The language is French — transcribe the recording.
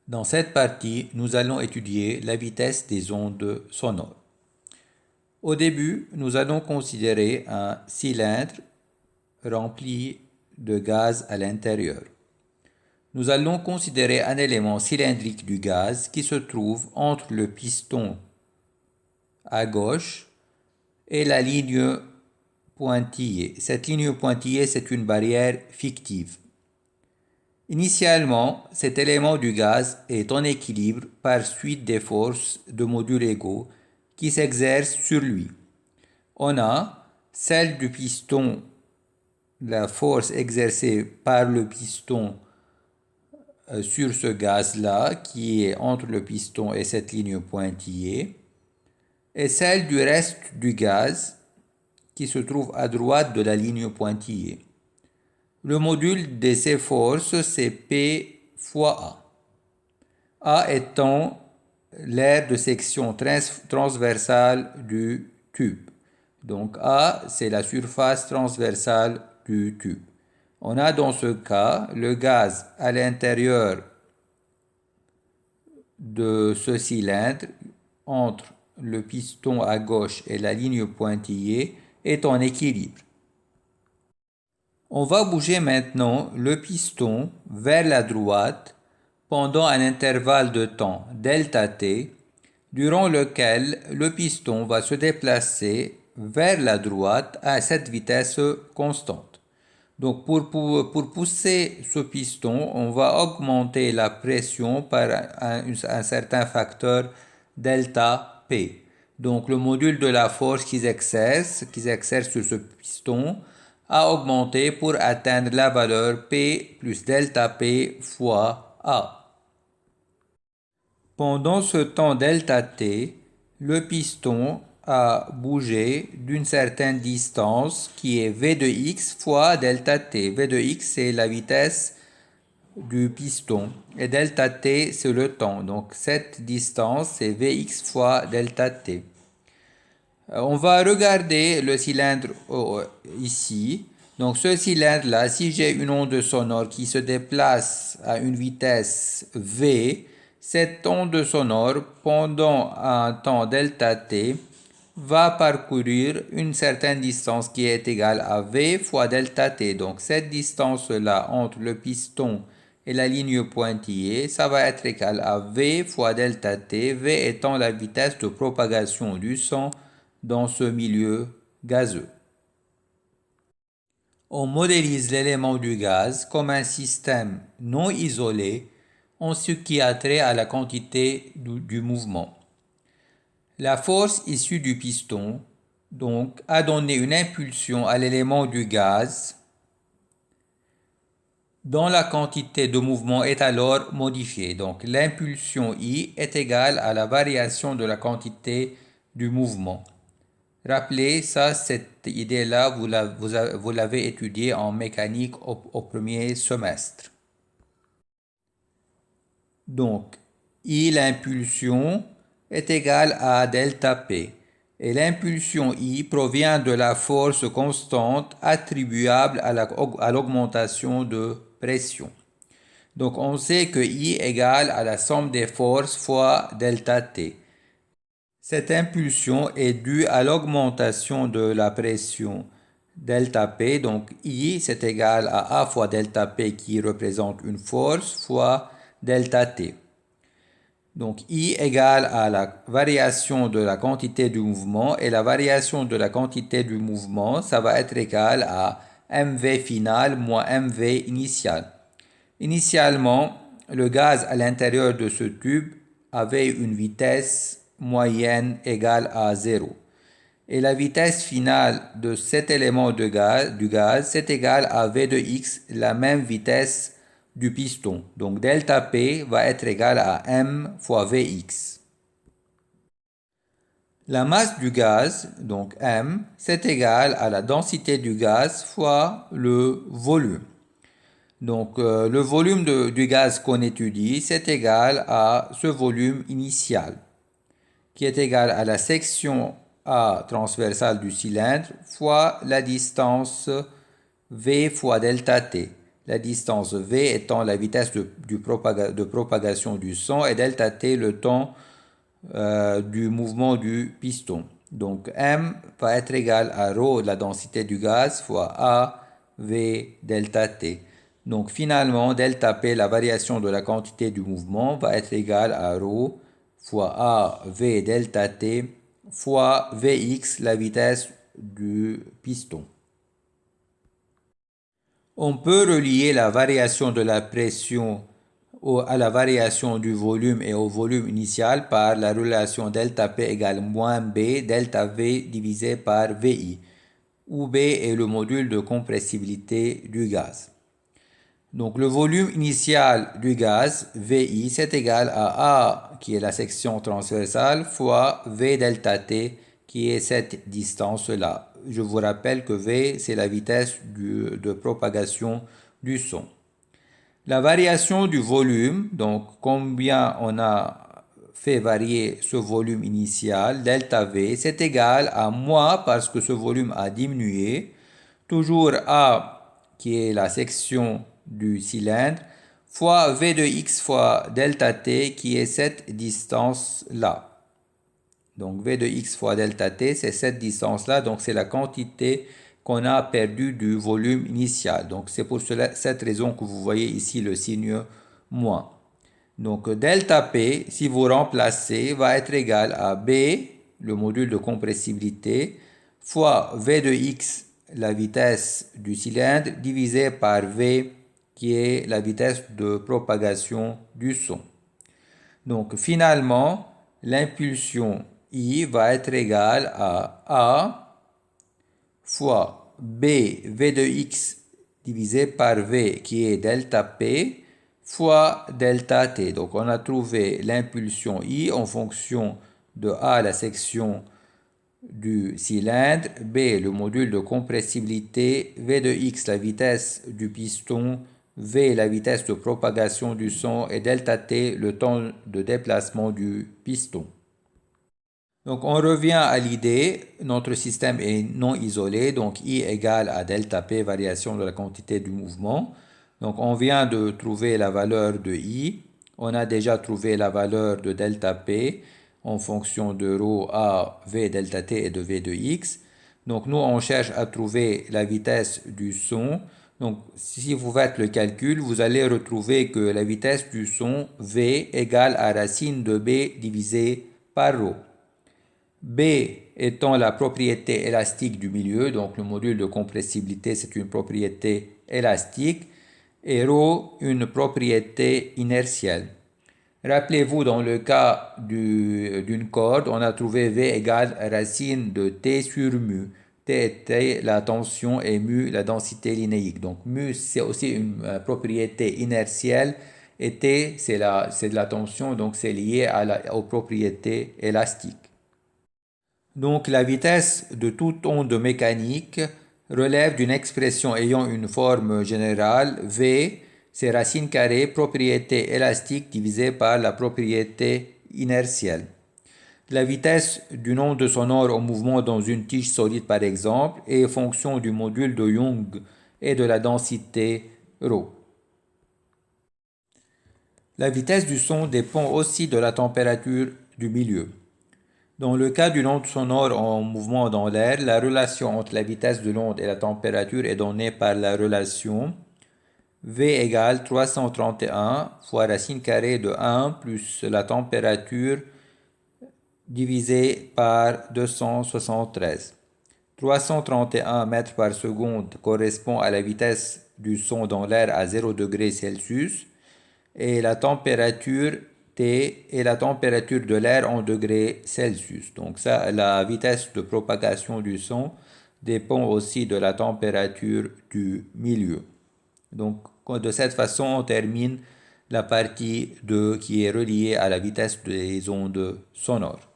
Dans cette partie, nous allons étudier la vitesse des ondes sonores. Au début, nous allons considérer un cylindre rempli de gaz à l'intérieur. Nous allons considérer un élément cylindrique du gaz qui se trouve entre le piston à gauche et la ligne pointillée. Cette ligne pointillée, c'est une barrière fictive. Initialement, cet élément du gaz est en équilibre par suite des forces de modules égaux qui s'exercent sur lui. On a celle du piston, la force exercée par le piston sur ce gaz-là, qui est entre le piston et cette ligne pointillée, et celle du reste du gaz qui se trouve à droite de la ligne pointillée. Le module de ces forces, c'est P fois A. A étant l'aire de section transversale du tube. Donc A, c'est la surface transversale du tube. On a dans ce cas le gaz à l'intérieur de ce cylindre entre le piston à gauche et la ligne pointillée est en équilibre. On va bouger maintenant le piston vers la droite pendant un intervalle de temps delta t, durant lequel le piston va se déplacer vers la droite à cette vitesse constante. Donc pour pousser ce piston, on va augmenter la pression par un certain facteur delta P. Donc le module de la force qu'ils exercent sur ce piston a augmenté pour atteindre la valeur P plus delta P fois A. Pendant ce temps delta t, le piston a bougé d'une certaine distance qui est v de x fois delta t. V de x, c'est la vitesse du piston et delta t, c'est le temps. Donc cette distance, c'est vx fois delta t. On va regarder le cylindre ici. Donc ce cylindre-là, si j'ai une onde sonore qui se déplace à une vitesse v, cette onde sonore, pendant un temps delta t, va parcourir une certaine distance qui est égale à v fois delta t. Donc cette distance-là entre le piston et la ligne pointillée, ça va être égal à v fois delta t, v étant la vitesse de propagation du son dans ce milieu gazeux. On modélise l'élément du gaz comme un système non isolé en ce qui a trait à la quantité du mouvement. La force issue du piston, donc, a donné une impulsion à l'élément du gaz dont la quantité de mouvement est alors modifiée. Donc l'impulsion I est égale à la variation de la quantité du mouvement. Rappelez ça, cette idée-là, vous l'avez étudiée en mécanique au premier semestre. Donc, I, l'impulsion, est égale à delta P. Et l'impulsion I provient de la force constante attribuable à l'augmentation de pression. Donc, on sait que I égale à la somme des forces fois delta T. Cette impulsion est due à l'augmentation de la pression delta P. Donc, I, c'est égal à A fois delta P qui représente une force fois delta T. Donc, I égale à la variation de la quantité du mouvement et la variation de la quantité du mouvement, ça va être égal à mv final moins mv initial. Initialement, le gaz à l'intérieur de ce tube avait une vitesse moyenne égale à 0. Et la vitesse finale de cet élément du gaz, c'est égal à V de x, la même vitesse du piston. Donc delta P va être égal à m fois Vx. La masse du gaz, donc m, c'est égal à la densité du gaz fois le volume. Donc le volume du gaz qu'on étudie, c'est égal à ce volume initial, qui est égal à la section A transversale du cylindre fois la distance V fois delta T. la distance v étant la vitesse de propagation du son et delta t le temps du mouvement du piston. Donc m va être égal à ρ de la densité du gaz fois a v delta t. Donc finalement, delta p, la variation de la quantité du mouvement, va être égale à ρ fois a v delta t fois vx, la vitesse du piston. On peut relier la variation de la pression à la variation du volume et au volume initial par la relation delta P égale moins B delta V divisé par VI, où B est le module de compressibilité du gaz. Donc le volume initial du gaz, VI, c'est égal à A, qui est la section transversale, fois V delta T, qui est cette distance-là. Je vous rappelle que V, c'est la vitesse de propagation du son. La variation du volume, donc combien on a fait varier ce volume initial, delta V, c'est égal à moins, parce que ce volume a diminué, toujours A, qui est la section du cylindre, fois V de x fois delta T, qui est cette distance-là. Donc V de x fois delta T, c'est cette distance-là, donc c'est la quantité qu'on a perdu du volume initial. Donc c'est pour cette raison que vous voyez ici le signe moins. Donc delta P, si vous remplacez, va être égal à B, le module de compressibilité, fois V de x, la vitesse du cylindre, divisé par V, qui est la vitesse de propagation du son. Donc finalement, l'impulsion I va être égale à A fois B V de x divisé par V, qui est delta P, fois delta T. Donc on a trouvé l'impulsion I en fonction de A, la section du cylindre, B, le module de compressibilité, V de x, la vitesse du piston, V, la vitesse de propagation du son, et delta T, le temps de déplacement du piston. Donc on revient à l'idée, notre système est non isolé, donc I égale à delta P, variation de la quantité du mouvement. Donc on vient de trouver la valeur de I, on a déjà trouvé la valeur de delta P en fonction de ρ a V delta T et de V de x. Donc nous on cherche à trouver la vitesse du son. Donc si vous faites le calcul, vous allez retrouver que la vitesse du son V égale à racine de B divisé par ρ. B étant la propriété élastique du milieu, donc le module de compressibilité c'est une propriété élastique, et ρ une propriété inertielle. Rappelez-vous, dans le cas d'une corde, on a trouvé V égale racine de T sur mu. T était la tension et mu la densité linéique. Donc mu c'est aussi une propriété inertielle et T c'est de la tension, donc c'est lié aux propriétés élastiques. Donc la vitesse de toute onde mécanique relève d'une expression ayant une forme générale. V, c'est racine carrée propriété élastique divisée par la propriété inertielle. La vitesse d'une onde sonore en mouvement dans une tige solide par exemple est fonction du module de Young et de la densité ρ. La vitesse du son dépend aussi de la température du milieu. Dans le cas d'une onde sonore en mouvement dans l'air, la relation entre la vitesse de l'onde et la température est donnée par la relation V égale 331 fois racine carrée de 1 plus la température divisé par 273. 331 mètres par seconde correspond à la vitesse du son dans l'air à 0 degré Celsius et la température T est la température de l'air en degrés Celsius. Donc ça, la vitesse de propagation du son dépend aussi de la température du milieu. Donc de cette façon, on termine la partie 2 qui est reliée à la vitesse des ondes sonores.